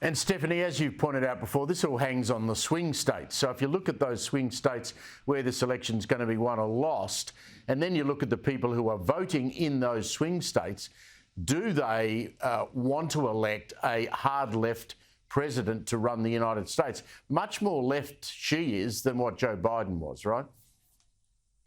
And Stephanie, as you've pointed out before, this all hangs on the swing states. So if you look at those swing states where this election is going to be won or lost, and then you look at the people who are voting in those swing states, do they want to elect a hard left president to run the United States? Much more left she is than what Joe Biden was, right?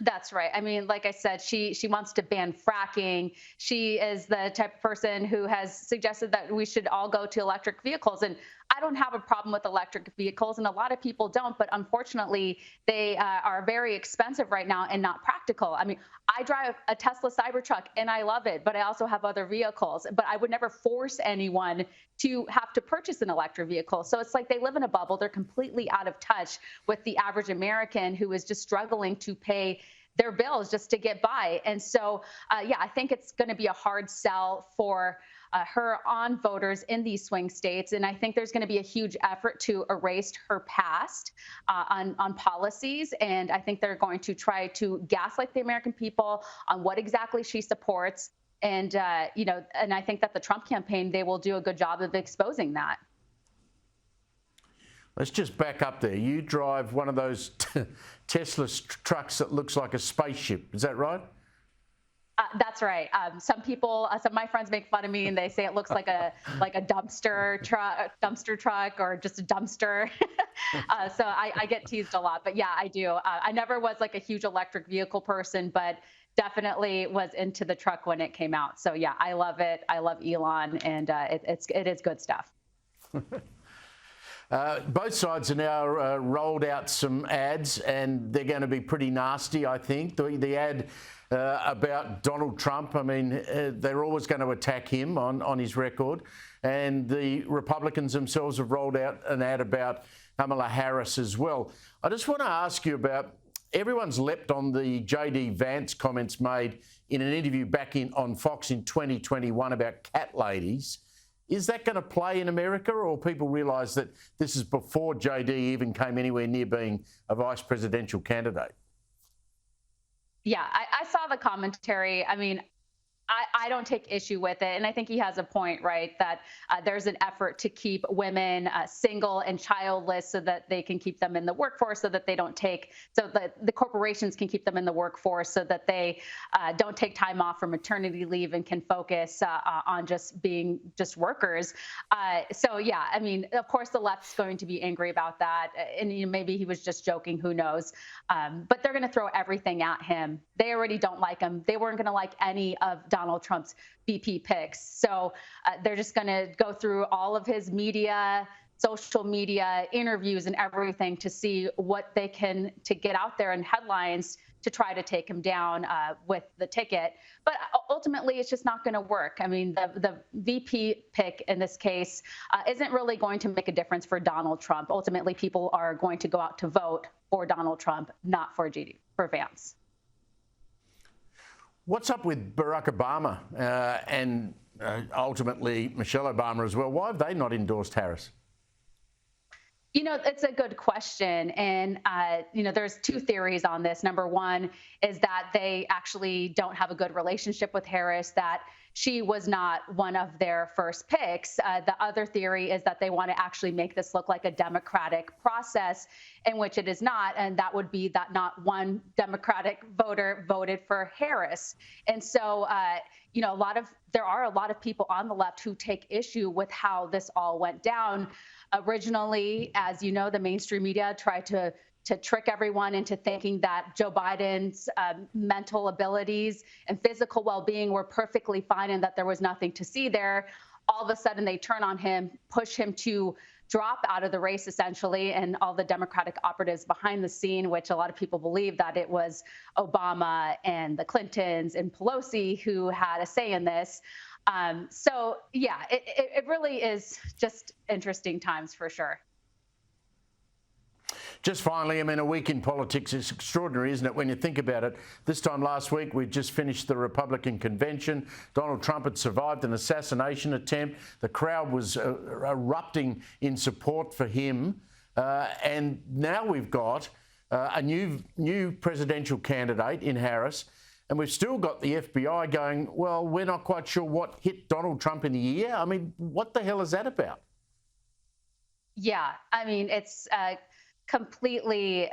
That's right. I mean, like I said, she wants to ban fracking. She is the type of person who has suggested that we should all go to electric vehicles. And I don't have a problem with electric vehicles, and a lot of people don't. But unfortunately, they are very expensive right now and not practical. I mean, I drive a Tesla Cybertruck and I love it, but I also have other vehicles. But I would never force anyone to have to purchase an electric vehicle. So it's like they live in a bubble. They're completely out of touch with the average American who is just struggling to pay their bills just to get by. And so, yeah, I think it's going to be a hard sell for her on voters in these swing states. And I think there's going to be a huge effort to erase her past on policies. And I think they're going to try to gaslight the American people on what exactly she supports. And, and I think that the Trump campaign, they will do a good job of exposing that. Let's just back up there. You drive one of those Tesla trucks that looks like a spaceship. Is that right? That's right. Some of my friends make fun of me and they say it looks like a dumpster truck or just a dumpster. So I get teased a lot. But yeah, I do. I never was like a huge electric vehicle person, but definitely was into the truck when it came out. So yeah, I love it. I love Elon, and it is good stuff. Both sides are now rolled out some ads, and they're going to be pretty nasty, I think. The ad about Donald Trump, I mean, they're always going to attack him on his record. And the Republicans themselves have rolled out an ad about Kamala Harris as well. I just want to ask you about, everyone's leapt on the J.D. Vance comments made in an interview back on Fox in 2021 about cat ladies. Is that going to play in America, or people realise that this is before JD even came anywhere near being a vice presidential candidate? Yeah, I saw the commentary. I mean, I don't take issue with it. And I think he has a point, right, that there's an effort to keep women single and childless so that they can keep them in the workforce, so that they don't so that the corporations can keep them in the workforce, so that they don't take time off for maternity leave and can focus on just being workers. So, yeah, I mean, of course, the left's going to be angry about that. And maybe he was just joking, who knows? But they're going to throw everything at him. They already don't like him. They weren't going to like any of Donald Trump's VP picks. So they're just going to go through all of his media, social media, interviews and everything to see what they can to get out there in headlines to try to take him down with the ticket. But ultimately, it's just not going to work. I mean, the VP pick in this case isn't really going to make a difference for Donald Trump. Ultimately, people are going to go out to vote for Donald Trump, not for Vance. What's up with Barack Obama and ultimately Michelle Obama as well? Why have they not endorsed Harris? You know, it's a good question. And, there's two theories on this. Number one is that they actually don't have a good relationship with Harris, that she was not one of their first picks. The other theory is that they want to actually make this look like a democratic process, in which it is not. And that would be that not one Democratic voter voted for Harris. And so, there are a lot of people on the left who take issue with how this all went down. Originally, as you know, the mainstream media tried to trick everyone into thinking that Joe Biden's mental abilities and physical well-being were perfectly fine and that there was nothing to see there. All of a sudden, they turn on him, push him to drop out of the race, essentially, and all the Democratic operatives behind the scene, which a lot of people believe that it was Obama and the Clintons and Pelosi who had a say in this. So, yeah, it really is just interesting times for sure. Just finally, I mean, a week in politics is extraordinary, isn't it, when you think about it? This time last week, we just finished the Republican convention. Donald Trump had survived an assassination attempt. The crowd was erupting in support for him. And now we've got a new presidential candidate in Harris. And we've still got the FBI going, well, we're not quite sure what hit Donald Trump in the ear. I mean, what the hell is that about? Yeah, I mean, it's completely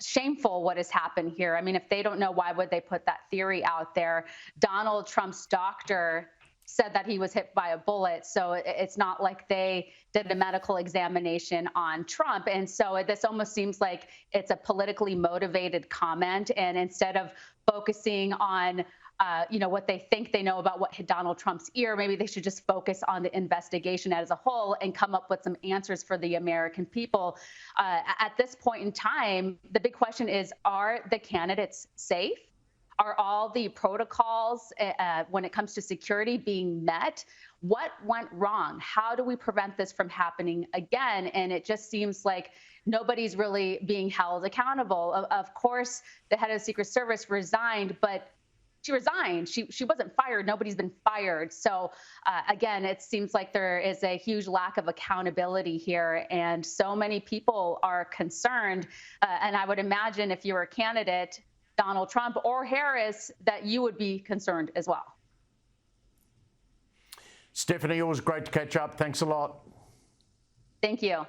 shameful what has happened here. I mean, if they don't know, why would they put that theory out there? Donald Trump's doctor said that he was hit by a bullet. So it's not like they did a medical examination on Trump. And so this almost seems like it's a politically motivated comment. And instead of focusing on what they think they know about what hit Donald Trump's ear, maybe they should just focus on the investigation as a whole and come up with some answers for the American people. At this point in time, the big question is, are the candidates safe? Are all the protocols when it comes to security being met? What went wrong? How do we prevent this from happening again? And it just seems like nobody's really being held accountable. Of course, the head of the Secret Service resigned, but she resigned. She wasn't fired. Nobody's been fired. So again, it seems like there is a huge lack of accountability here, and so many people are concerned. And I would imagine if you were a candidate, Donald Trump or Harris, that you would be concerned as well. Stephanie, always great to catch up. Thanks a lot. Thank you.